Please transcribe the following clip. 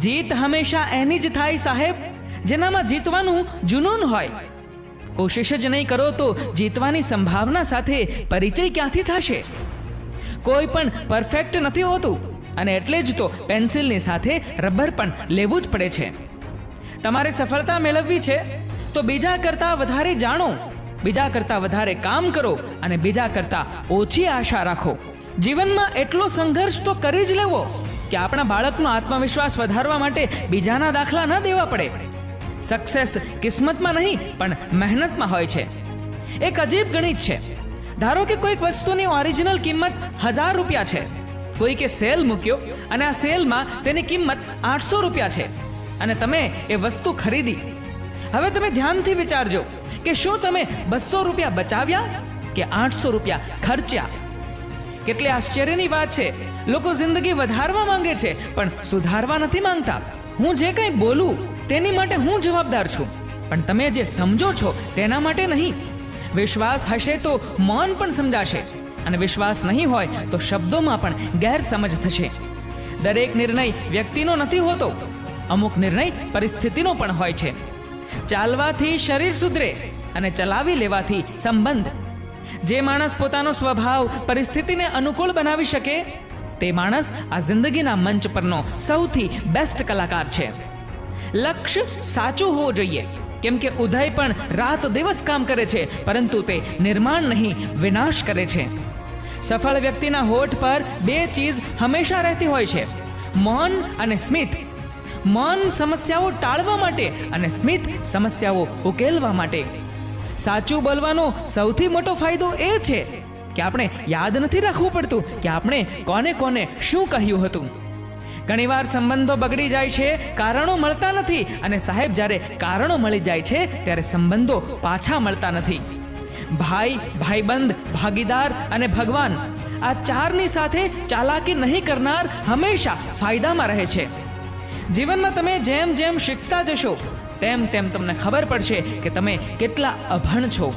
જીત હંમેશા એની જ થાય સાહેબ જેનામાં જીતવાનું જુનૂન હોય. કોશિશ જ નહીં કરો તો જીતવાની સંભાવના સાથે પરિચય ક્યાંથી થશે? કોઈ પણ પરફેક્ટ નથી હોતું અને એટલે જ તો પેન્સિલની સાથે રબર પણ લેવું જ પડે છે. તમારે સફળતા મેળવવી છે તો બીજા કરતાં વધારે જાણો, બીજા કરતાં વધારે કામ કરો અને બીજા કરતાં ઓછી આશા રાખો. જીવનમાં એટલો સંઘર્ષ તો કરી જ લેવો કે આપણા બાળકનો આત્મવિશ્વાસ વધારવા માટે બીજાના દાખલા ન દેવા પડે. સક્સેસ કિસ્મતમાં નહીં પણ મહેનતમાં હોય છે. એક અજીબ ગણિત છે. ધારો કે કોઈક વસ્તુની ઓરિજિનલ કિંમત 1000 રૂપિયા છે. કોઈકે સેલ મૂક્યો અને આ સેલમાં તેની કિંમત 800 રૂપિયા છે અને તમે એ વસ્તુ ખરીદી. હવે તમે ધ્યાનથી વિચારજો કે શું તમે 200 રૂપિયા બચાવ્યા કે 800 રૂપિયા ખર્ચ્યા? કેટલી આશ્ચર્યની વાત છે. લોકો જિંદગી વધારવા માંગે છે પણ સુધારવા નથી માંગતા. હું જે કંઈ બોલું તેની માટે હું જવાબદાર છું, પણ તમે જે સમજો છો તેના માટે નહીં. વિશ્વાસ હશે તો મૌન પણ સમજાશે અને વિશ્વાસ નહીં હોય તો શબ્દોમાં પણ ગેરસમજ થશે. દરેક નિર્ણય વ્યક્તિનો નથી હોતો, અમુક નિર્ણય પરિસ્થિતિનો પણ હોય છે. ચાલવાથી શરીર સુધરે અને ચલાવી લેવાથી સંબંધ. જે માણસ પોતાનો સ્વભાવ પરિસ્થિતિને અનુકૂળ બનાવી શકે તે માણસ આ જિંદગીના મંચ પરનો સૌથી બેસ્ટ કલાકાર છે. લક્ષ્ય સાચું હોવું જોઈએ, કેમ કે ઉદય પણ રાત દિવસ કામ કરે છે પરંતુ તે નિર્માણ નહીં વિનાશ કરે છે. સફળ વ્યક્તિના હોઠ પર 2 ચીજ હંમેશા રહેતી હોય છે, મૌન અને સ્મિત. મૌન સમસ્યાઓ ટાળવા માટે અને સ્મિત સમસ્યાઓ ઉકેલવા માટે. સાચું બોલવાનો સૌથી મોટો ફાયદો એ છે કે આપણે યાદ નથી રાખવું પડતું કે આપણે કોને કોને શું કહ્યું હતું. ઘણીવાર સંબંધો બગડી જાય છે, કારણો મળતા નથી અને સાહેબ જ્યારે કારણો મળી જાય છે ત્યારે સંબંધો પાછા મળતા નથી. ભાઈ, ભાઈબંધ, ભાગીદાર અને ભગવાન, આ 4ની સાથે ચાલાકી નહીં કરનાર હંમેશા ફાયદામાં રહે છે. જીવનમાં તમે જેમ જેમ શીખતા જશો તેમ તેમ તમને ખબર પડશે કે તમે કેટલા અભણ છો.